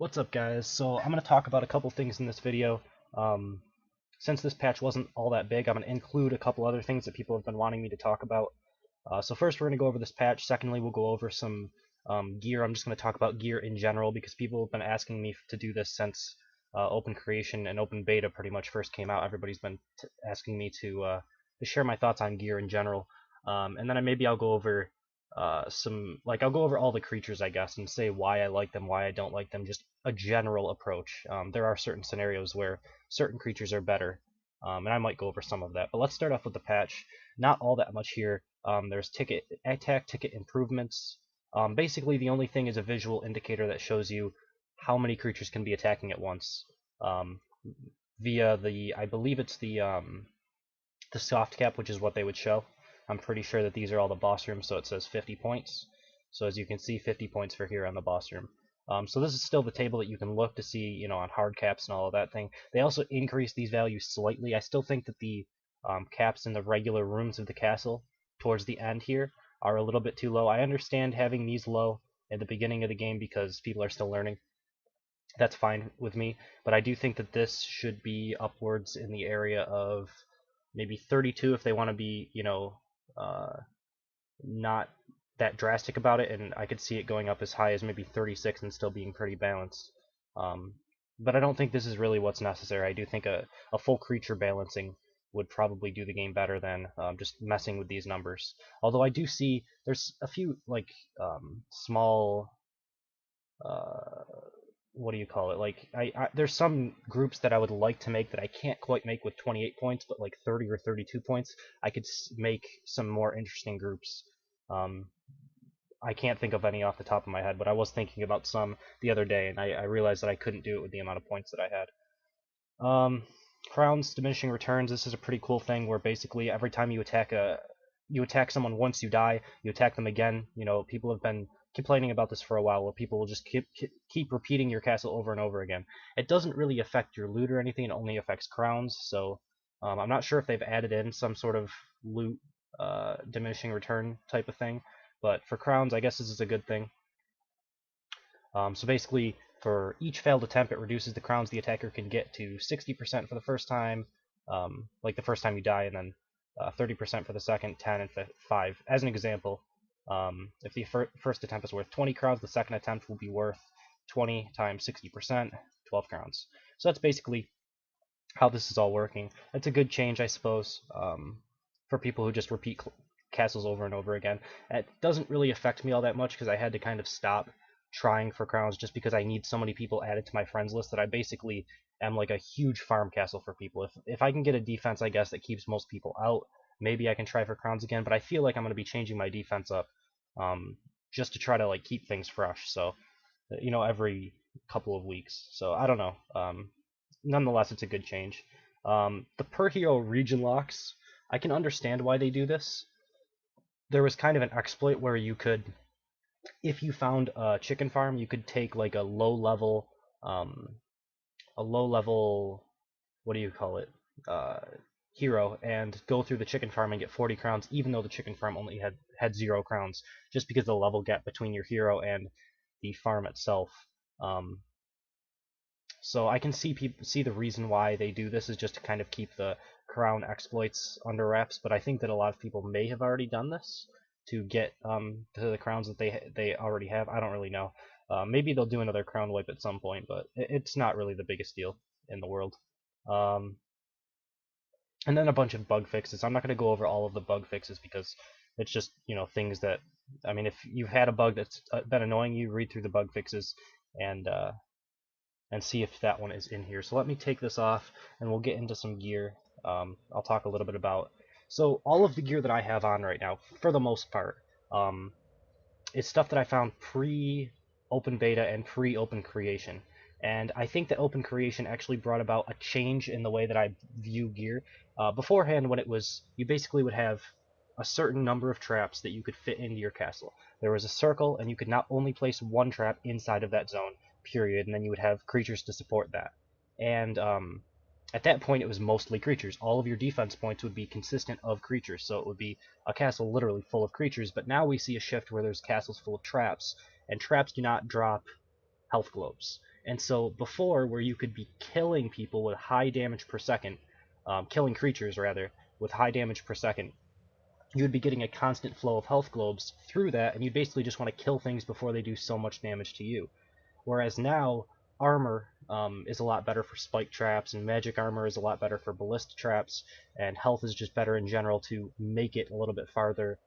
What's up, guys? So I'm going to talk about a couple things in this video. Um, since this patch wasn't all that big, I'm going to include a couple other things that people have been wanting me to talk about. So first we're going to go over this patch. Secondly, we'll go over some gear. I'm just going to talk about gear in general because people have been asking me to do this since open creation and open beta pretty much first came out. Everybody's been asking me to share my thoughts on gear in general. And then maybe I'll go over I'll go over all the creatures, I guess, and say why I like them, why I don't like them, just a general approach. There are certain scenarios where certain creatures are better, and I might go over some of that. But let's start off with the patch. Not all that much here. There's attack ticket improvements. Basically, the only thing is a visual indicator that shows you how many creatures can be attacking at once, um, via I believe it's the soft cap, which is what they would show. I'm pretty sure that these are all the boss rooms, so it says 50 points. So as you can see, 50 points for here on the boss room. So this is still the table that you can look to see, on hard caps and all of that thing. They also increase these values slightly. I still think that the caps in the regular rooms of the castle towards the end here are a little bit too low. I understand having these low at the beginning of the game because people are still learning. That's fine with me, but I do think that this should be upwards in the area of maybe 32 if they want to be, not that drastic about it, and I could see it going up as high as maybe 36 and still being pretty balanced. Um, but I don't think this is really what's necessary. I do think a full creature balancing would probably do the game better than just messing with these numbers. Although I do see there's a few small uh, what do you call it? There's some groups that I would like to make that I can't quite make with 28 points, but like 30 or 32 points, I could make some more interesting groups. Um, I can't think of any off the top of my head, but I was thinking about some the other day, and I realized that I couldn't do it with the amount of points that I had. Crowns diminishing returns. This is a pretty cool thing where basically every time you attack someone once you die, you attack them again. People have been complaining about this for a while, where people will just keep repeating your castle over and over again. It doesn't really affect your loot or anything. It only affects crowns. So I'm not sure if they've added in some sort of loot diminishing return type of thing, but for crowns, I guess this is a good thing. So basically, for each failed attempt, it reduces the crowns the attacker can get to 60% for the first time, like the first time you die, and then 30% for the second, 10, and 5. As an example, if the first attempt is worth 20 crowns, the second attempt will be worth 20 times 60%, 12 crowns. So that's basically how this is all working. It's a good change, I suppose, for people who just repeat castles over and over again. It doesn't really affect me all that much because I had to kind of stop trying for crowns just because I need so many people added to my friends list that I basically am like a huge farm castle for people. If I can get a defense, I guess, that keeps most people out, maybe I can try for crowns again, but I feel like I'm going to be changing my defense up just to try to keep things fresh. So, every couple of weeks. So I don't know. Nonetheless, it's a good change. The per hero region locks, I can understand why they do this. There was kind of an exploit where you could, if you found a chicken farm, you could take like um, a low level, what do you call it, hero, and go through the chicken farm and get 40 crowns, even though the chicken farm only had 0 crowns, just because of the level gap between your hero and the farm itself. So I can see the reason why they do this is just to kind of keep the crown exploits under wraps, but I think that a lot of people may have already done this to get to the crowns that they already have. I don't really know. Maybe they'll do another crown wipe at some point, but it's not really the biggest deal in the world. Um, and then a bunch of bug fixes. I'm not going to go over all of the bug fixes because it's just things that, I mean, if you've had a bug that's been annoying you, read through the bug fixes and see if that one is in here. So let me take this off and we'll get into some gear. I'll talk a little bit about. So all of the gear that I have on right now, for the most part, is stuff that I found pre-open beta and pre-open creation. And I think that open creation actually brought about a change in the way that I view gear. Beforehand, when it was, you basically would have a certain number of traps that you could fit into your castle. There was a circle, and you could not only place one trap inside of that zone, period, and then you would have creatures to support that. And at that point, it was mostly creatures. All of your defense points would be consistent of creatures, so it would be a castle literally full of creatures. But now we see a shift where there's castles full of traps, and traps do not drop health globes. And so before, where you could be killing people with high damage per second, killing creatures rather, with high damage per second, you would be getting a constant flow of health globes through that, and you basically just want to kill things before they do so much damage to you. Whereas now, armor is a lot better for spike traps, and magic armor is a lot better for ballista traps, and health is just better in general to make it a little bit farther.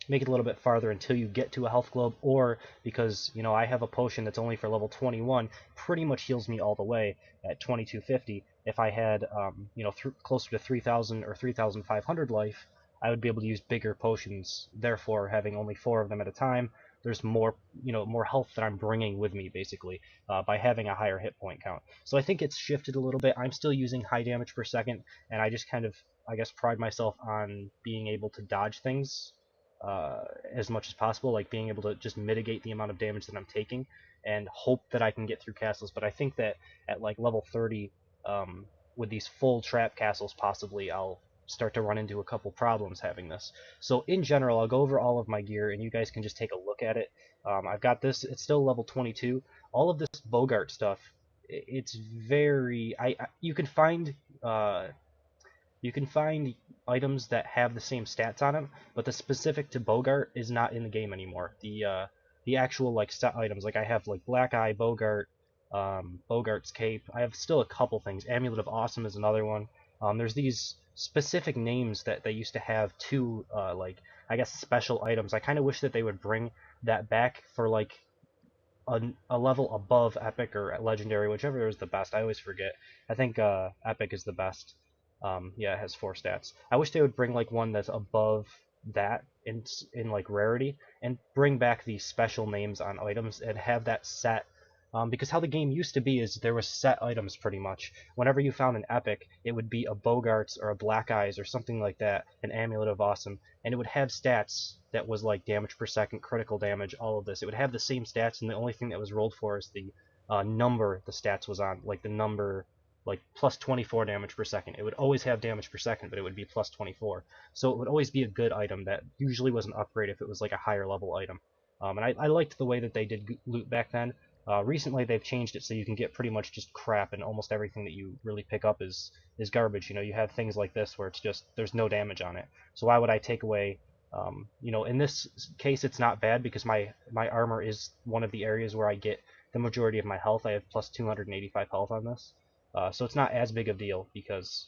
Make it a little bit farther until you get to a health globe, or because I have a potion that's only for level 21, pretty much heals me all the way at 2250. If I had closer to 3000 or 3500 life, I would be able to use bigger potions. Therefore, having only 4 of them at a time, there's more more health that I'm bringing with me basically by having a higher hit point count. So I think it's shifted a little bit. I'm still using high damage per second, and I just kind of, I guess, pride myself on being able to dodge things as much as possible, like being able to just mitigate the amount of damage that I'm taking and hope that I can get through castles. But I think that at like level 30, with these full trap castles, possibly I'll start to run into a couple problems having this. So in general, I'll go over all of my gear, and you guys can just take a look at it. I've got this. It's still level 22. All of this Bogart stuff, it's very... you can find... you can find items that have the same stats on them, but the specific to Bogart is not in the game anymore. The actual like set items, like I have like Black Eye Bogart, Bogart's Cape. I have still a couple things. Amulet of Awesome is another one. There's these specific names that they used to have too, like I guess special items. I kind of wish that they would bring that back for like a level above Epic or Legendary, whichever is the best. I always forget. I think Epic is the best. Yeah, it has 4 stats. I wish they would bring like one that's above that in like rarity, and bring back these special names on items and have that set. Because how the game used to be is there was set items pretty much. Whenever you found an epic, it would be a Bogarts or a Black Eyes or something like that, an Amulet of Awesome, and it would have stats that was like damage per second, critical damage, all of this. It would have the same stats, and the only thing that was rolled for is the number the stats was on, like the number, like plus 24 damage per second. It would always have damage per second, but it would be plus 24. So it would always be a good item that usually was an upgrade if it was like a higher level item. And I liked the way that they did loot back then. Recently they've changed it so you can get pretty much just crap, and almost everything that you really pick up is garbage. You have things like this where it's just, there's no damage on it. So why would I take away, in this case it's not bad because my armor is one of the areas where I get the majority of my health. I have plus 285 health on this. So it's not as big of a deal because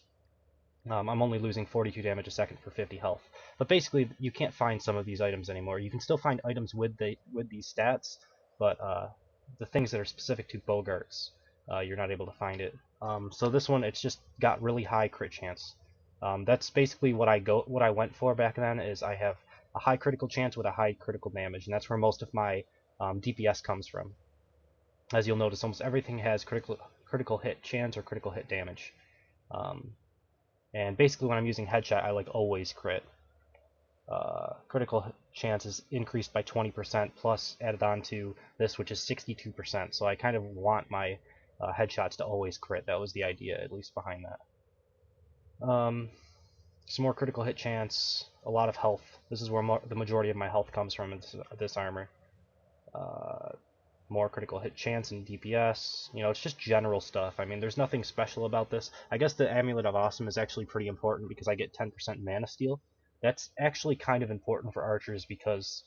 I'm only losing 42 damage a second for 50 health. But basically, you can't find some of these items anymore. You can still find items with these stats, but the things that are specific to Bogarts, you're not able to find it. So this one, it's just got really high crit chance. That's basically what I went for back then. Is I have a high critical chance with a high critical damage, and that's where most of my DPS comes from. As you'll notice, almost everything has critical hit chance or critical hit damage. And basically when I'm using headshot, I like always crit. Critical chance is increased by 20% plus added on to this, which is 62%. So I kind of want my headshots to always crit. That was the idea, at least, behind that. Some more critical hit chance, a lot of health. This is where the majority of my health comes from in this armor. More critical hit chance and DPS. It's just general stuff. I mean, there's nothing special about this. I guess the Amulet of Awesome is actually pretty important because I get 10% mana steal. That's actually kind of important for archers because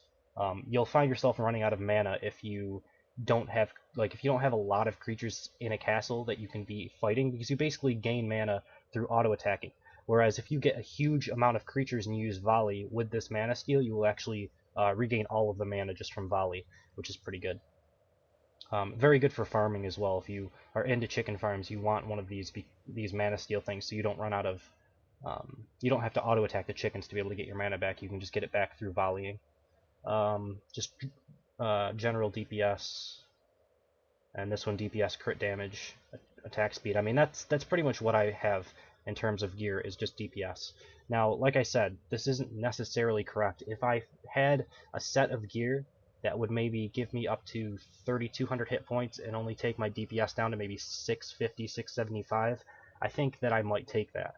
you'll find yourself running out of mana if you don't have a lot of creatures in a castle that you can be fighting, because you basically gain mana through auto attacking. Whereas if you get a huge amount of creatures and you use volley with this mana steal, you will actually regain all of the mana just from volley, which is pretty good. Very good for farming as well. If you are into chicken farms, you want one of these mana steal things so you don't run out of... you don't have to auto attack the chickens to be able to get your mana back. You can just get it back through volleying. Just general DPS, and this one DPS, crit damage, attack speed. I mean, that's pretty much what I have in terms of gear, is just DPS. Now, like I said, this isn't necessarily correct. If I had a set of gear that would maybe give me up to 3,200 hit points and only take my DPS down to maybe 650, 675, I think that I might take that.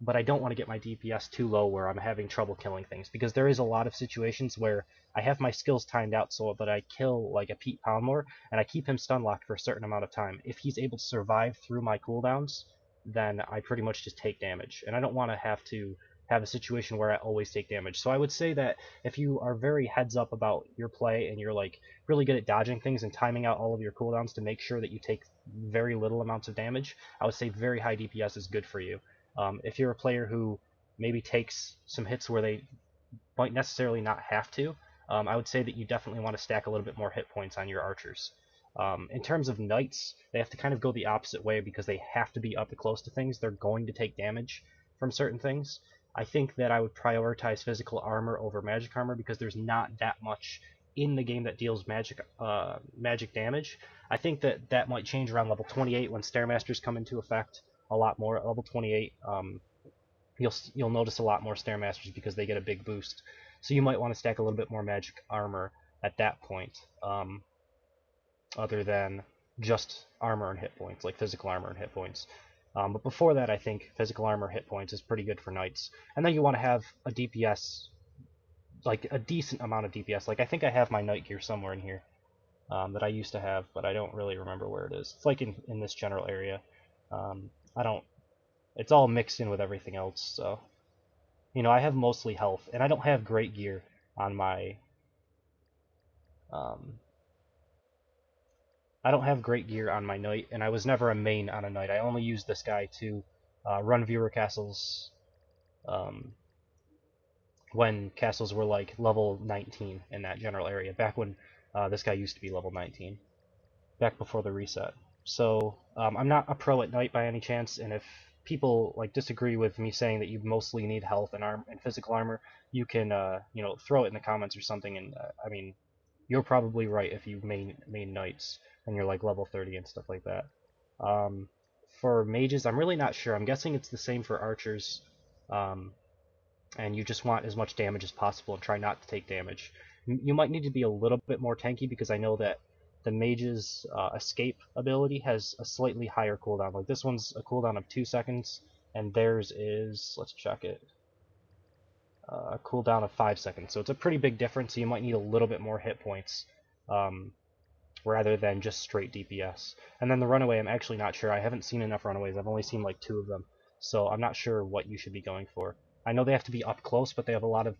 but I don't want to get my DPS too low where I'm having trouble killing things, because there is a lot of situations where I have my skills timed out so that I kill like a Pete Poundmore, and I keep him stun locked for a certain amount of time. If he's able to survive through my cooldowns, then I pretty much just take damage, and I don't want to have a situation where I always take damage. So I would say that if you are very heads up about your play and you're like really good at dodging things and timing out all of your cooldowns to make sure that you take very little amounts of damage, I would say very high DPS is good for you. If you're a player who maybe takes some hits where they might necessarily not have to, I would say that you definitely want to stack a little bit more hit points on your archers. In terms of knights, they have to kind of go the opposite way because they have to be up close to things. They're going to take damage from certain things. I think that I would prioritize physical armor over magic armor because there's not that much in the game that deals magic damage. I think that might change around level 28 when Stairmasters come into effect a lot more. At level 28, you'll notice a lot more Stairmasters because they get a big boost. So you might want to stack a little bit more magic armor at that point, other than just armor and hit points, like physical armor and hit points. But before that, I think physical armor hit points is pretty good for knights. And then you want to have a DPS, like a decent amount of DPS. Like I think I have my knight gear somewhere in here that I used to have, but I don't really remember where it is. It's like in this general area. I don't. It's all mixed in with everything else, so I have mostly health, and I don't have great gear on my. I don't have great gear on my knight, and I was never a main on a knight. I only used this guy to run viewer castles when castles were like level 19 in that general area, back when this guy used to be level 19, back before the reset. So I'm not a pro at knight by any chance, and if people like disagree with me saying that you mostly need health and physical armor, you can throw it in the comments or something. And I mean, you're probably right if you main knights and you're like level 30 and stuff like that. For mages, I'm really not sure. I'm guessing it's the same for archers, and you just want as much damage as possible and try not to take damage. You might need to be a little bit more tanky because I know that the mage's escape ability has a slightly higher cooldown. Like this one's a cooldown of 2 seconds, and theirs is, let's check it, a cooldown of 5 seconds. So it's a pretty big difference, so you might need a little bit more hit points rather than just straight DPS. And then the runaway, I'm actually not sure. I haven't seen enough runaways. I've only seen like 2 of them, so I'm not sure what you should be going for. I know they have to be up close, but they have a lot of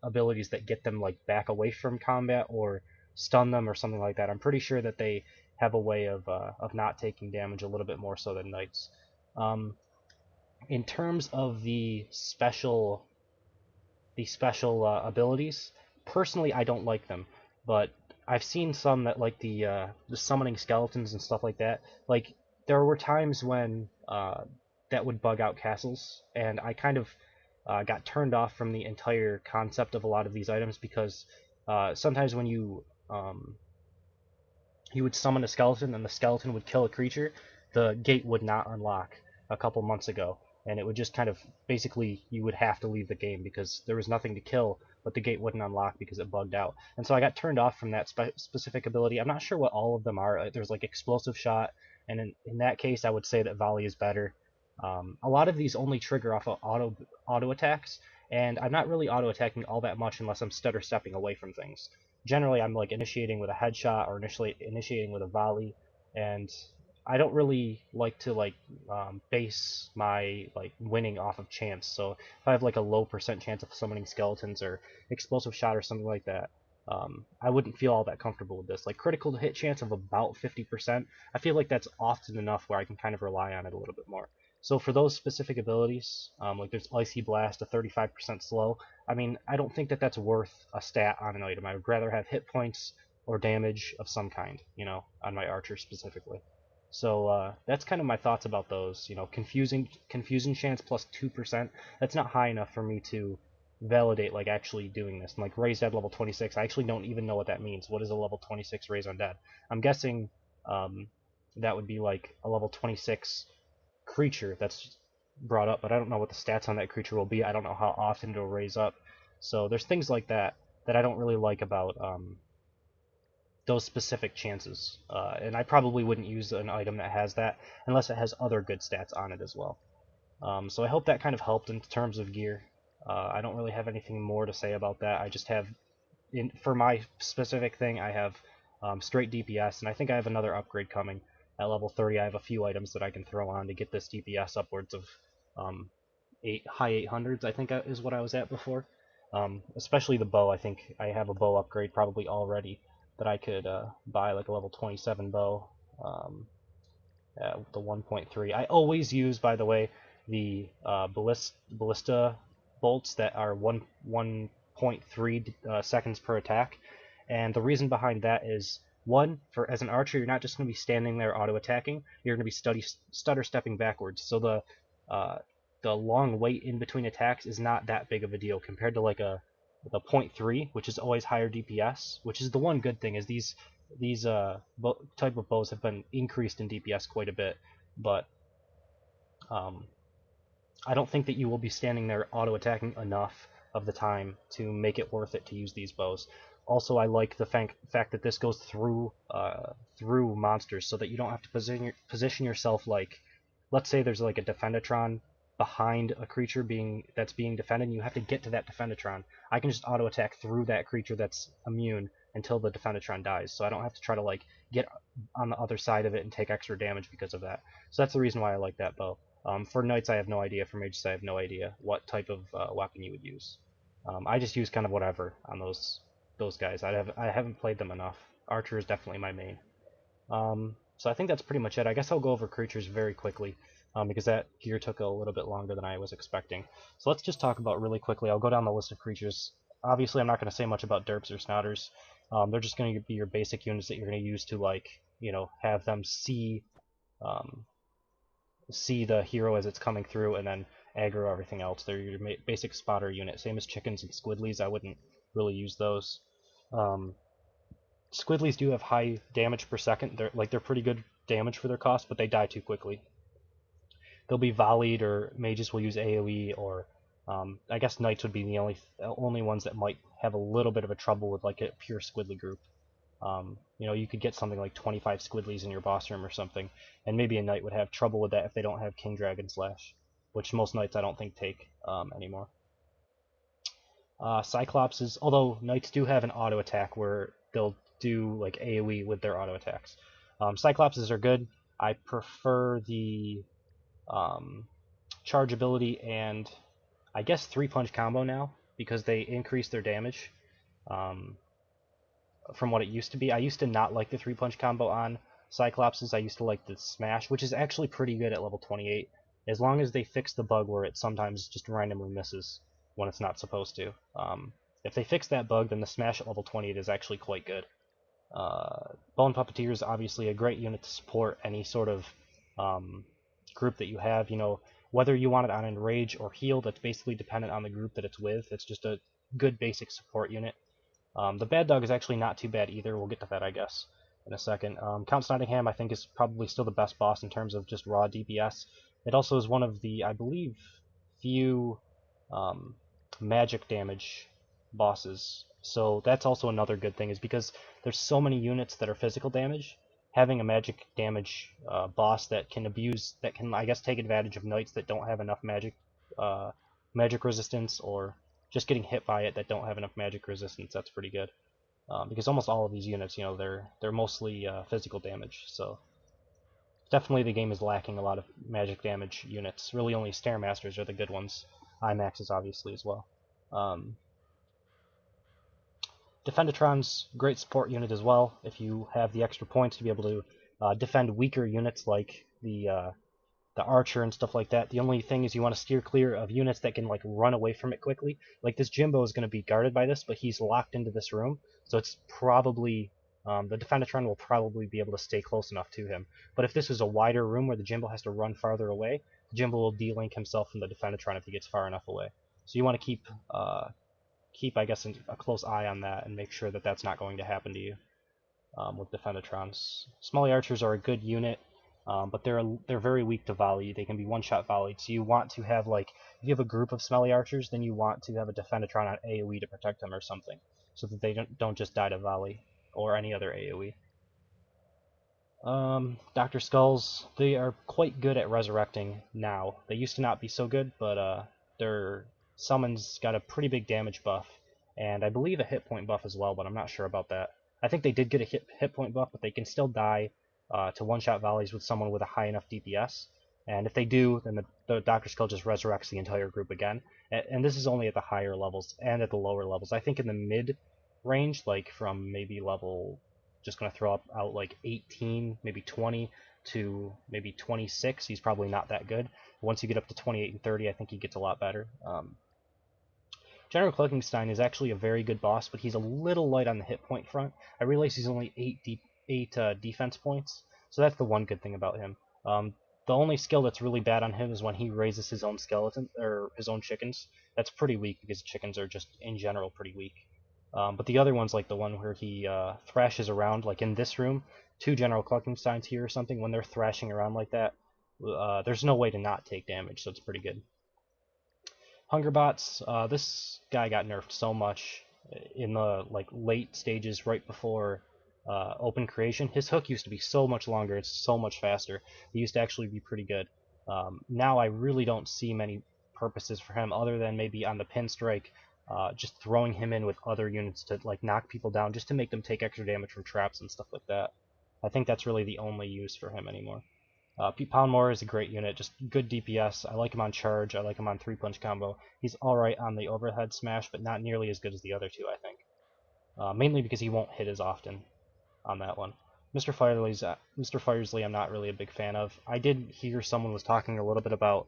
abilities that get them like back away from combat or stun them or something like that. I'm pretty sure that they have a way of not taking damage a little bit more so than knights. In terms of the special abilities, personally I don't like them, but I've seen some that like the summoning skeletons and stuff like that. Like there were times when that would bug out castles, and I kind of got turned off from the entire concept of a lot of these items because sometimes when you would summon a skeleton and the skeleton would kill a creature, the gate would not unlock a couple months ago, and it would just kind of basically you would have to leave the game because there was nothing to kill, but the gate wouldn't unlock because it bugged out. And so I got turned off from that specific ability. I'm not sure what all of them are. There's like explosive shot, and in that case I would say that volley is better. A lot of these only trigger off of auto attacks, and I'm not really auto attacking all that much unless I'm stutter stepping away from things. Generally, I'm like initiating with a headshot or initiating with a volley, and I don't really like to base my like winning off of chance. So if I have like a low % chance of summoning skeletons or explosive shot or something like that, I wouldn't feel all that comfortable with this. Like critical hit chance of about 50%, I feel like that's often enough where I can kind of rely on it a little bit more. So for those specific abilities, like there's Icy Blast, a 35% slow, I mean, I don't think that that's worth a stat on an item. I would rather have hit points or damage of some kind, on my archer specifically. So that's kind of my thoughts about those. Confusion chance plus 2%, that's not high enough for me to validate like actually doing this. And like Raise Dead level 26, I actually don't even know what that means. What is a level 26 Raise Undead? I'm guessing that would be like a level 26 creature that's brought up, but I don't know what the stats on that creature will be. I don't know how often it'll raise up. So there's things like that that I don't really like about those specific chances. And I probably wouldn't use an item that has that unless it has other good stats on it as well. So I hope that kind of helped in terms of gear. I don't really have anything more to say about that. I just have, for my specific thing, I have straight DPS, and I think I have another upgrade coming. At level 30, I have a few items that I can throw on to get this DPS upwards of um, high 800s, I think is what I was at before. Especially the bow. I think I have a bow upgrade probably already that I could buy, like a level 27 bow. The 1.3. I always use, by the way, the ballista bolts that are 1.3 seconds per attack, and the reason behind that is one, for as an archer, you're not just going to be standing there auto attacking. You're going to be stutter stepping backwards. So uh, the long wait in between attacks is not that big of a deal compared to like the point 0.3, which is always higher DPS. Which is the one good thing is these type of bows have been increased in DPS quite a bit, but um, I don't think that you will be standing there auto attacking enough of the time to make it worth it to use these bows. Also, I like the fact that this goes through monsters, so that you don't have to position yourself like, let's say there's like a Defendatron behind a creature that's being defended, and you have to get to that Defendatron. I can just auto attack through that creature that's immune until the Defendatron dies, so I don't have to try to like get on the other side of it and take extra damage because of that. So that's the reason why I like that bow. For knights, I have no idea. For mages, I have no idea what type of weapon you would use. I just use kind of whatever on those guys. I haven't played them enough. Archer is definitely my main. So I think that's pretty much it. I guess I'll go over creatures very quickly, because that gear took a little bit longer than I was expecting. So let's just talk about really quickly. I'll go down the list of creatures. Obviously, I'm not going to say much about derps or snouters. They're just going to be your basic units that you're going to use to, like, have them um, see the hero as it's coming through and then aggro everything else. They're your basic spotter unit. Same as chickens and squidlies. I wouldn't really use those. Um, Squidlies do have high damage per second. They're pretty good damage for their cost, but they die too quickly. They'll be volleyed, or mages will use AoE, or I guess knights would be the only ones that might have a little bit of a trouble with like a pure squidly group. You could get something like 25 squidlies in your boss room or something, and maybe a knight would have trouble with that if they don't have King Dragon Slash, which most knights I don't think take anymore. Cyclopses, although knights do have an auto attack where they'll do like AoE with their auto attacks. Cyclopses are good. I prefer the charge ability and I guess 3-punch combo now because they increase their damage from what it used to be. I used to not like the 3-punch combo on Cyclopses. I used to like the smash, which is actually pretty good at level 28, as long as they fix the bug where it sometimes just randomly misses when it's not supposed to. If they fix that bug, then the smash at level 28 is actually quite good. Bone Puppeteer is obviously a great unit to support any sort of group that you have. Whether you want it on Enrage or Heal, that's basically dependent on the group that it's with. It's just a good basic support unit. The Bad Dog is actually not too bad either. We'll get to that, I guess, in a second. Count Snitingham, I think, is probably still the best boss in terms of just raw DPS. It also is one of the, I believe, few magic damage bosses. So that's also another good thing, is because there's so many units that are physical damage, having a magic damage boss that can I guess, take advantage of knights that don't have enough magic resistance, or just getting hit by it that don't have enough magic resistance. That's pretty good. Because almost all of these units, they're mostly physical damage. So definitely the game is lacking a lot of magic damage units. Really only Stairmasters are the good ones. IMAXs obviously as well. Defendatron's great support unit as well, if you have the extra points to be able to defend weaker units like the archer and stuff like that. The only thing is you want to steer clear of units that can like run away from it quickly. Like this Jimbo is going to be guarded by this, but he's locked into this room, so it's probably the Defendatron will probably be able to stay close enough to him. But if this is a wider room where the Jimbo has to run farther away, the Jimbo will de-link himself from the Defendatron if he gets far enough away. So you want to keep I guess, a close eye on that and make sure that that's not going to happen to you with Defendatrons. Smelly Archers are a good unit, but they're very weak to volley. They can be one-shot volleyed, so you want to have, like, if you have a group of Smelly Archers, then you want to have a Defendatron on AoE to protect them or something, so that they don't just die to volley or any other AoE. Dr. Skulls, they are quite good at resurrecting now. They used to not be so good, but their summons got a pretty big damage buff, and I believe a hit point buff as well, but I'm not sure about that. I think they did get a hit point buff, but they can still die to one-shot volleys with someone with a high enough DPS. And if they do, then the Dr. Skull just resurrects the entire group again. And this is only at the higher levels and at the lower levels. I think in the mid range, like from maybe level, just going to throw out like 18, maybe 20 to maybe 26, he's probably not that good. Once you get up to 28 and 30, I think he gets a lot better. General Kluckenstein is actually a very good boss, but he's a little light on the hit point front. I realize he's only 8 defense points, so that's the one good thing about him. The only skill that's really bad on him is when he raises his own skeleton or his own chickens. That's pretty weak because chickens are just in general pretty weak. But the other ones, like the one where he thrashes around, like in this room, 2 General Kluckensteins here or something, when they're thrashing around like that, there's no way to not take damage, so it's pretty good. Hungerbots, this guy got nerfed so much in the late stages right before open creation. His hook used to be so much longer, it's so much faster. He used to actually be pretty good. Now I really don't see many purposes for him other than maybe on the pinstrike, just throwing him in with other units to knock people down just to make them take extra damage from traps and stuff like that. I think that's really the only use for him anymore. Pete Poundmore is a great unit, just good DPS. I like him on charge, I like him on 3-punch combo. He's alright on the overhead smash, but not nearly as good as the other two, I think. Mainly because he won't hit as often on that one. Mr. Firesley I'm not really a big fan of. I did hear someone was talking a little bit about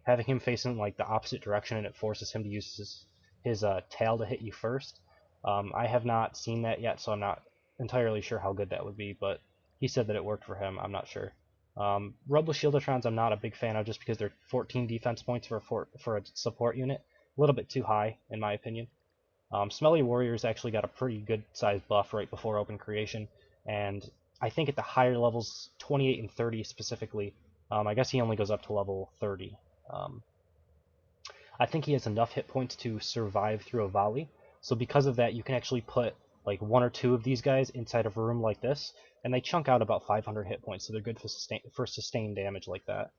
having him facing the opposite direction, and it forces him to use his tail to hit you first. I have not seen that yet, so I'm not entirely sure how good that would be, but he said that it worked for him. I'm not sure. Robo Shieldatrons I'm not a big fan of just because they're 14 defense points for a support unit. A little bit too high, in my opinion. Smelly Warriors actually got a pretty good sized buff right before open creation, and I think at the higher levels, 28 and 30 specifically, I guess he only goes up to level 30. I think he has enough hit points to survive through a volley, so because of that you can actually put like 1 or 2 of these guys inside of a room like this, and they chunk out about 500 hit points, so they're good for sustained damage like that.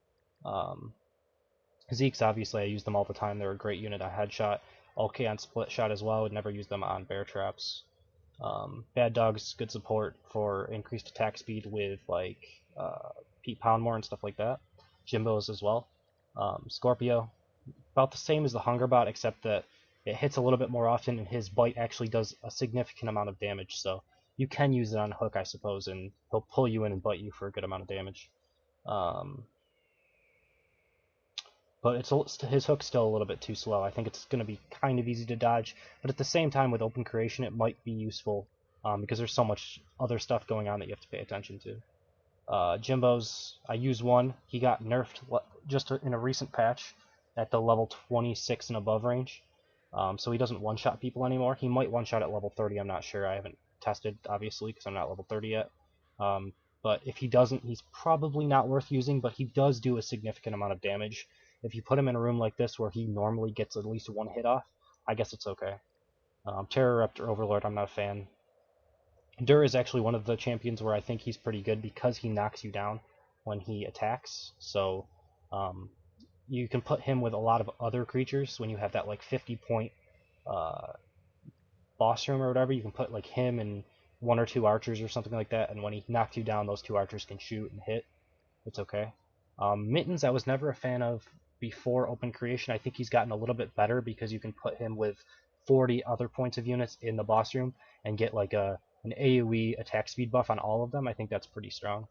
Zeke's, obviously, I use them all the time. They're a great unit on headshot. Okay on split shot as well. Would never use them on bear traps. Bad Dog's good support for increased attack speed with Pete Poundmore and stuff like that. Jimbo's as well. Scorpio, about the same as the Hungerbot, except that it hits a little bit more often, and his bite actually does a significant amount of damage, so you can use it on hook, I suppose, and he'll pull you in and bite you for a good amount of damage. But his hook's still a little bit too slow. I think it's going to be kind of easy to dodge, but at the same time, with open creation, it might be useful because there's so much other stuff going on that you have to pay attention to. Jimbo's, I use one. He got nerfed just in a recent patch at the level 26 and above range. So he doesn't one-shot people anymore. He might one-shot at level 30, I'm not sure. I haven't tested, obviously, because I'm not level 30 yet. But if he doesn't, he's probably not worth using, but he does do a significant amount of damage. If you put him in a room like this where he normally gets at least 1 hit off, I guess it's okay. Terroraptor Overlord, I'm not a fan. Dur is actually one of the champions where I think he's pretty good because he knocks you down when he attacks. So you can put him with a lot of other creatures when you have that 50-point boss room or whatever. You can put him and 1 or 2 archers or something like that, and when he knocks you down, those 2 archers can shoot and hit. It's okay. Mittens I was never a fan of before open creation. I think he's gotten a little bit better because you can put him with 40 other points of units in the boss room and get an AoE attack speed buff on all of them. I think that's pretty strong.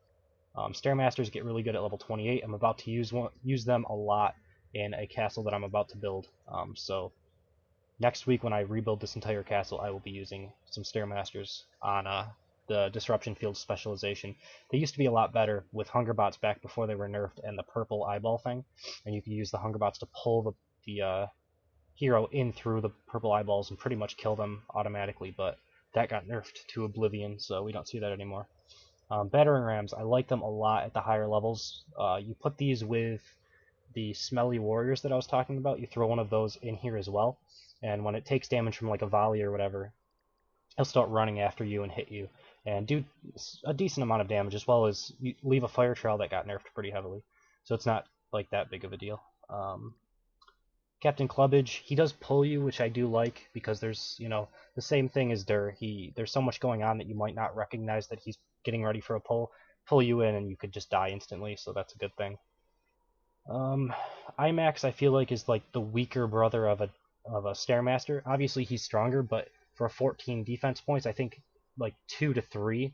Stairmasters get really good at level 28. I'm about to use them a lot in a castle that I'm about to build. So next week when I rebuild this entire castle, I will be using some Stairmasters on the Disruption Field specialization. They used to be a lot better with Hungerbots back before they were nerfed and the purple eyeball thing, and you could use the Hungerbots to pull the hero in through the purple eyeballs and pretty much kill them automatically, but that got nerfed to oblivion, so we don't see that anymore. Battering Rams, I like them a lot at the higher levels. You put these with the Smelly Warriors that I was talking about, you throw one of those in here as well, and when it takes damage from a volley or whatever, he'll start running after you and hit you. and do a decent amount of damage, as well as you leave a fire trail that got nerfed pretty heavily. So it's not like that big of a deal. Captain Clubbage, he does pull you, which I do like, because there's, the same thing as Dur. There's so much going on that you might not recognize that he's getting ready for a pull you in, and you could just die instantly, so that's a good thing. IMAX, I feel like, is like the weaker brother of a Stairmaster. Obviously, he's stronger, but for 14 defense points, I think like 2 to 3,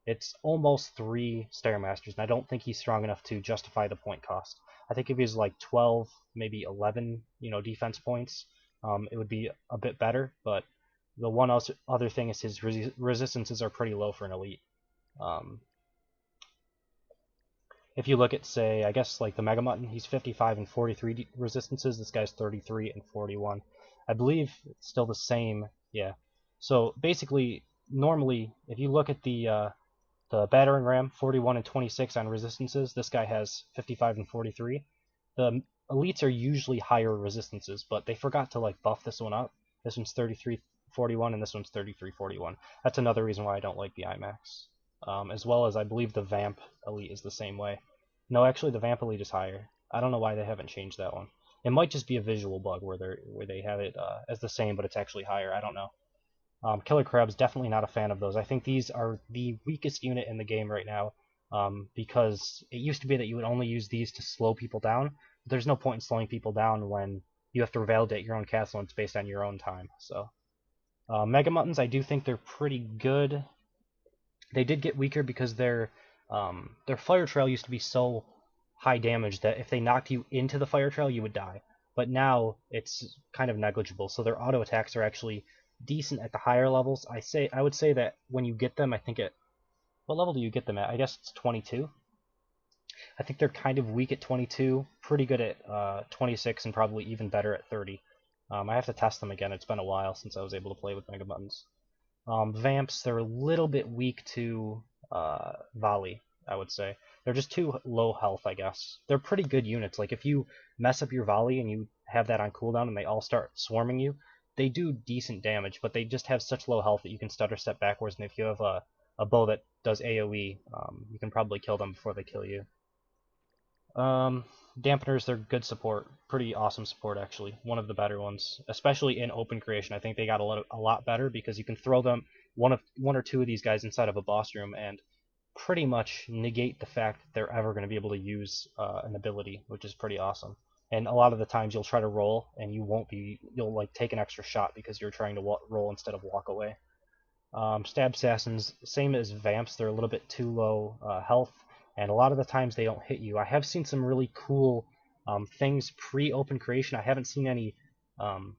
it's almost 3 Stairmasters, and I don't think he's strong enough to justify the point cost. I think if he was like 12, maybe 11, defense points, it would be a bit better. But the one other thing is his resistances are pretty low for an elite. If you look at, say, I guess like the Mega Mutton, he's 55 and 43 resistances. This guy's 33 and 41. I believe it's still the same. Yeah. So basically, normally, if you look at the battering ram, 41 and 26 on resistances. This guy has 55 and 43. The elites are usually higher resistances, but they forgot to like buff this one up. This one's 33-41, and this one's 33-41. That's another reason why I don't like the IMAX. As well as I believe the Vamp elite is the same way. No, actually the Vamp elite is higher. I don't know why they haven't changed that one. It might just be a visual bug where they have it as the same, but it's actually higher. I don't know. Killer Crabs, definitely not a fan of those. I think these are the weakest unit in the game right now, because it used to be that you would only use these to slow people down. But there's no point in slowing people down when you have to validate your own castle and it's based on your own time. So, Mega Muttons, I do think they're pretty good. They did get weaker because their fire trail used to be so high damage that if they knocked you into the fire trail, you would die. But now it's kind of negligible, so their auto attacks are actually decent at the higher levels. I would say that when you get them, I think at what level do you get them at? I guess it's 22. I think they're kind of weak at 22, pretty good at 26, and probably even better at 30. I have to test them again. It's been a while since I was able to play with Mega Buttons. Vamps, they're a little bit weak to volley, I would say. They're just too low health, I guess. They're pretty good units. Like if you mess up your volley and you have that on cooldown and they all start swarming you, they do decent damage, but they just have such low health that you can stutter step backwards, and if you have a bow that does AoE, you can probably kill them before they kill you. Dampeners, they're good support. Pretty awesome support, actually. One of the better ones, especially in open creation. I think they got a lot better because you can throw them one or two of these guys inside of a boss room and pretty much negate the fact that they're ever going to be able to use an ability, which is pretty awesome. And a lot of the times you'll try to roll and you'll like take an extra shot because you're trying to roll instead of walk away. Stab Assassins, same as Vamps, they're a little bit too low health, and a lot of the times they don't hit you. I have seen some really cool things pre-open creation. I haven't seen any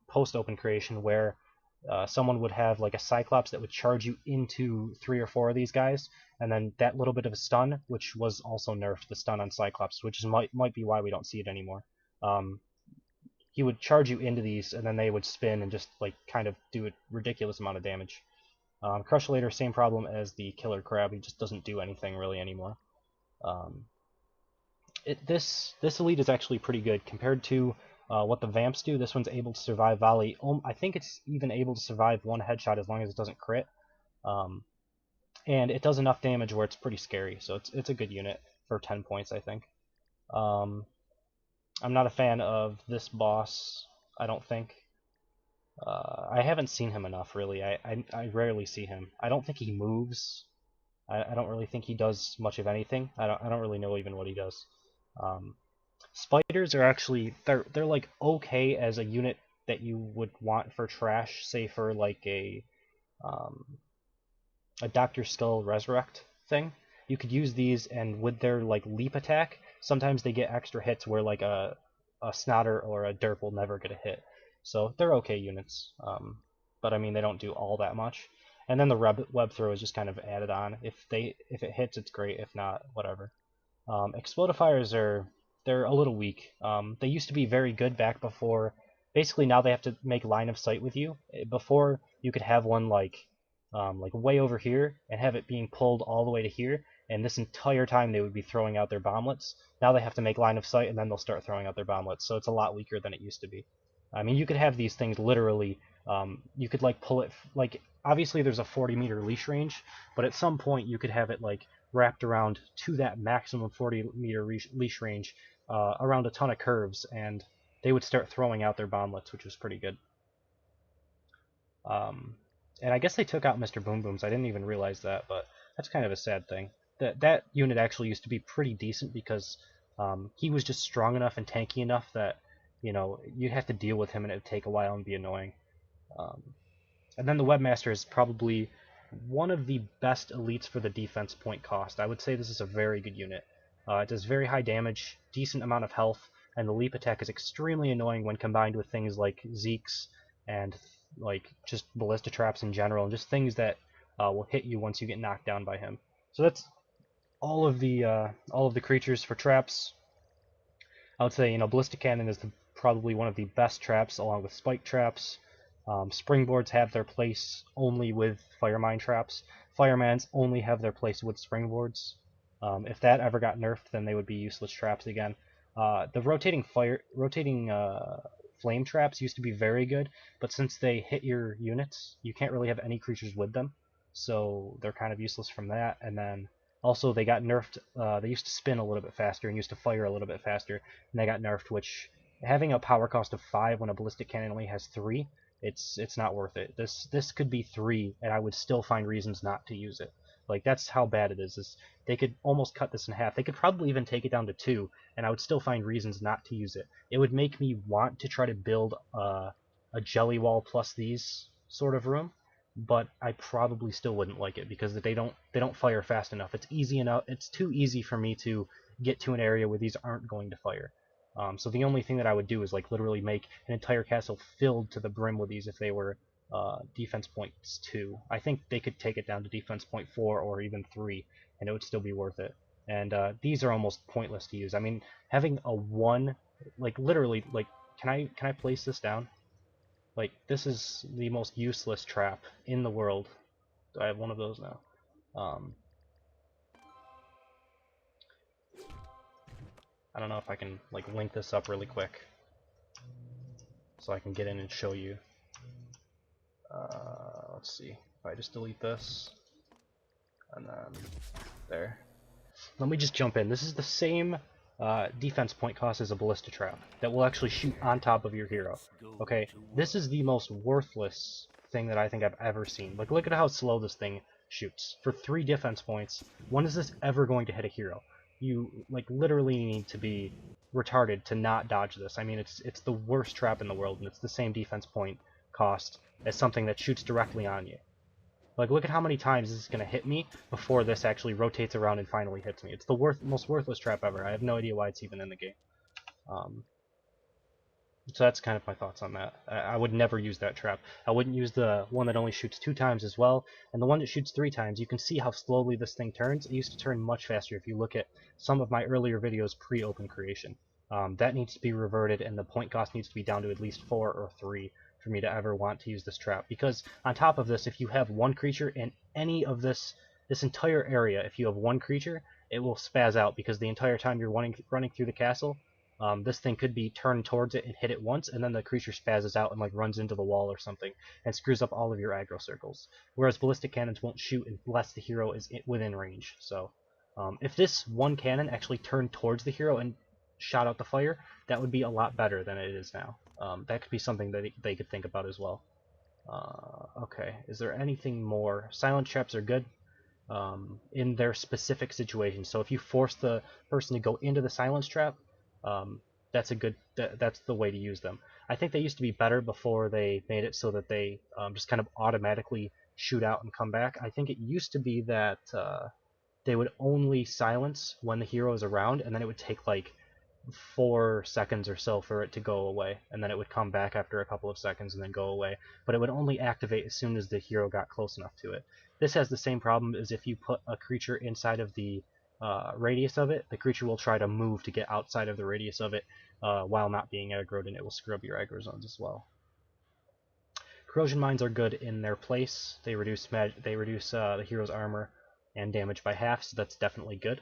post-open creation where someone would have like a Cyclops that would charge you into 3 or 4 of these guys, and then that little bit of a stun, which was also nerfed, the stun on Cyclops, which might be why we don't see it anymore. He would charge you into these, and then they would spin and just like kind of do a ridiculous amount of damage. Crushulator, same problem as the Killer Crab. He just doesn't do anything really anymore. This elite is actually pretty good compared to what the Vamps do. This one's able to survive volley. I think it's even able to survive one headshot as long as it doesn't crit. And it does enough damage where it's pretty scary. So it's a good unit for 10 points, I think. I'm not a fan of this boss, I don't think. I haven't seen him enough, really. I rarely see him. I don't think he moves. I don't really think he does much of anything. I don't really know even what he does. Spiders are actually they're like okay as a unit that you would want for trash, say for like a Dr. Skull Resurrect thing. You could use these, and with their like leap attack, sometimes they get extra hits where like a Snotter or a Derp will never get a hit. So they're okay units, but I mean they don't do all that much. And then the web throw is just kind of added on. If it hits, it's great. If not, whatever. Explodifiers they're a little weak. They used to be very good back before. Basically now they have to make line of sight with you. Before you could have one like way over here and have it being pulled all the way to here, and this entire time they would be throwing out their bomblets. Now they have to make line of sight, and then they'll start throwing out their bomblets. So it's a lot weaker than it used to be. I mean, you could have these things literally. You could like pull it like obviously there's a 40-meter leash range, but at some point you could have it like wrapped around to that maximum 40-meter leash range around a ton of curves, and they would start throwing out their bomblets, which was pretty good. Um, and I guess they took out Mr. Boom Booms. I didn't even realize that, but that's kind of a sad thing. That unit actually used to be pretty decent because he was just strong enough and tanky enough that you'd have to deal with him and it would take a while and be annoying. Um, and then the Webmaster is probably one of the best elites for the defense point cost. I would say this is a very good unit. It does very high damage, decent amount of health, and the leap attack is extremely annoying when combined with things like Zeke's and like just ballista traps in general, and just things that will hit you once you get knocked down by him. So that's all of the creatures for traps. I would say ballistic cannon is probably one of the best traps, along with spike traps. Springboards have their place only with fire mine traps. Firemans only have their place with springboards. If that ever got nerfed, then they would be useless traps again. The rotating flame traps used to be very good, but since they hit your units, you can't really have any creatures with them, so they're kind of useless from that. And then also they got nerfed. They used to spin a little bit faster and used to fire a little bit faster, and they got nerfed, which having a power cost of 5 when a ballistic cannon only has 3, it's not worth it. This could be 3, and I would still find reasons not to use it. Like, that's how bad it is. They could almost cut this in half. They could probably even take it down to 2, and I would still find reasons not to use it. It would make me want to try to build a jelly wall plus these sort of room, but I probably still wouldn't like it because they don't fire fast enough. It's easy enough. It's too easy for me to get to an area where these aren't going to fire. So the only thing that I would do is like literally make an entire castle filled to the brim with these if they were defense points 2. I think they could take it down to defense point 4 or even 3, and it would still be worth it. And these are almost pointless to use. I mean, having a 1, like literally, like can I place this down? Like, this is the most useless trap in the world. I have one of those now. I don't know if I can like link this up really quick so I can get in and show you. Let's see. If I just delete this, and then there. Let me just jump in. This is the same defense point cost as a ballista trap that will actually shoot on top of your hero. Okay, this is the most worthless thing that I think I've ever seen. Like, look at how slow this thing shoots. For 3 defense points, when is this ever going to hit a hero? You like literally need to be retarded to not dodge this. I mean, it's the worst trap in the world, and it's the same defense point cost as something that shoots directly on you. Like, look at how many times this is going to hit me before this actually rotates around and finally hits me. It's the most worthless trap ever. I have no idea why it's even in the game. So that's kind of my thoughts on that. I would never use that trap. I wouldn't use the one that only shoots 2 times as well. And the one that shoots 3 times, you can see how slowly this thing turns. It used to turn much faster if you look at some of my earlier videos pre-open creation. That needs to be reverted, and the point cost needs to be down to at least 4 or 3 for me to ever want to use this trap. Because on top of this, if you have one creature in any of this entire area, if you have one creature, it will spaz out because the entire time you're running through the castle, this thing could be turned towards it and hit it once, and then the creature spazzes out and like runs into the wall or something and screws up all of your aggro circles. Whereas ballistic cannons won't shoot unless the hero is within range. So if this one cannon actually turned towards the hero and shot out the fire, that would be a lot better than it is now. That could be something that they could think about as well. Okay, is there anything more? Silent traps are good in their specific situation. So if you force the person to go into the silence trap, that's the way to use them. I think they used to be better before they made it so that they just kind of automatically shoot out and come back. I think it used to be that they would only silence when the hero is around, and then it would take like 4 seconds or so for it to go away, and then it would come back after a couple of seconds and then go away, but it would only activate as soon as the hero got close enough to it. This has the same problem as if you put a creature inside of the radius of it. The creature will try to move to get outside of the radius of it while not being aggroed, and it will screw up your aggro zones as well. Corrosion mines are good in their place. They reduce the hero's armor and damage by half, so that's definitely good.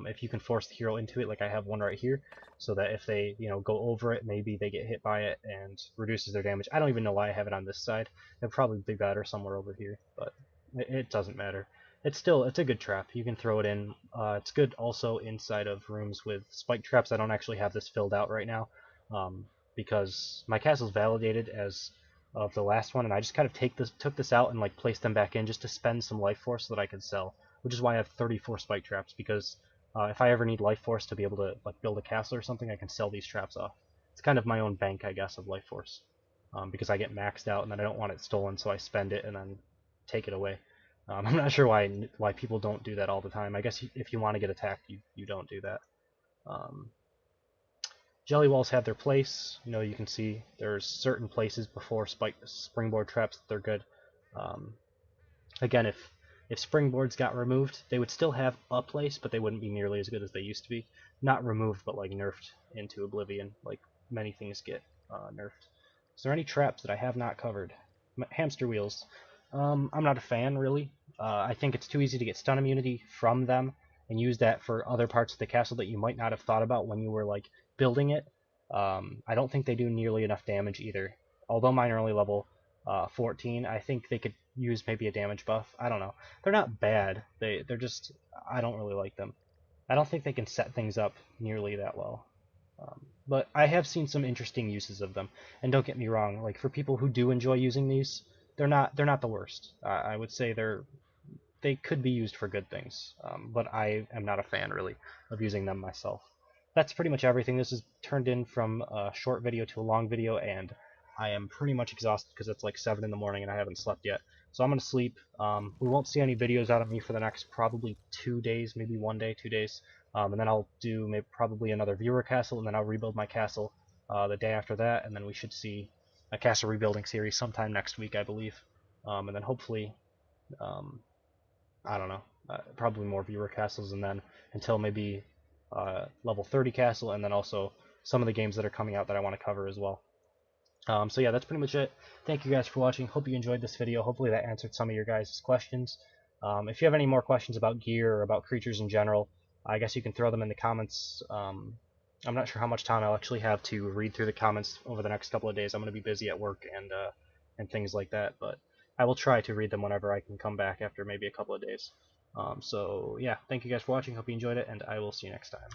if you can force the hero into it, like I have one right here, so that if they go over it, maybe they get hit by it and reduces their damage. I don't even know why I have it on this side. It'd probably be better somewhere over here, but it doesn't matter. It's a good trap. You can throw it in. It's good also inside of rooms with spike traps. I don't actually have this filled out right now, because my castle's validated as of the last one, and I just kind of took this out and like placed them back in just to spend some life force so that I could sell, which is why I have 34 spike traps, because if I ever need life force to be able to like build a castle or something, I can sell these traps off. It's kind of my own bank, I guess, of life force, because I get maxed out and then I don't want it stolen, so I spend it and then take it away. I'm not sure why people don't do that all the time. I guess if you want to get attacked, you don't do that. Um, Jelly walls have their place. You can see there's certain places before springboard traps that they're good. Um, Again, if springboards got removed, they would still have a place, but they wouldn't be nearly as good as they used to be. Not removed, but like nerfed into oblivion, like many things get nerfed. Is there any traps that I have not covered? Hamster wheels. I'm not a fan, really. I think it's too easy to get stun immunity from them and use that for other parts of the castle that you might not have thought about when you were like building it. I don't think they do nearly enough damage either. Although mine are only level 14, I think they could use maybe a damage buff. I don't know. They're not bad. They're just, I don't really like them. I don't think they can set things up nearly that well. But I have seen some interesting uses of them. And don't get me wrong, like for people who do enjoy using these, they're not the worst. I would say they could be used for good things. But I am not a fan really of using them myself. That's pretty much everything. This is turned in from a short video to a long video, and I am pretty much exhausted because it's like 7 in the morning and I haven't slept yet. So I'm going to sleep. We won't see any videos out of me for the next probably 2 days, maybe 1 day, 2 days. And then I'll do maybe probably another viewer castle, and then I'll rebuild my castle the day after that, and then we should see a castle rebuilding series sometime next week, I believe. And then hopefully, um, I don't know, probably more viewer castles, and then until maybe level 30 castle, and then also some of the games that are coming out that I want to cover as well. So yeah, that's pretty much it. Thank you guys for watching. Hope you enjoyed this video. Hopefully that answered some of your guys' questions. If you have any more questions about gear or about creatures in general, I guess you can throw them in the comments. I'm not sure how much time I'll actually have to read through the comments over the next couple of days. I'm going to be busy at work and things like that, but I will try to read them whenever I can come back after maybe a couple of days. So yeah, thank you guys for watching. Hope you enjoyed it, and I will see you next time.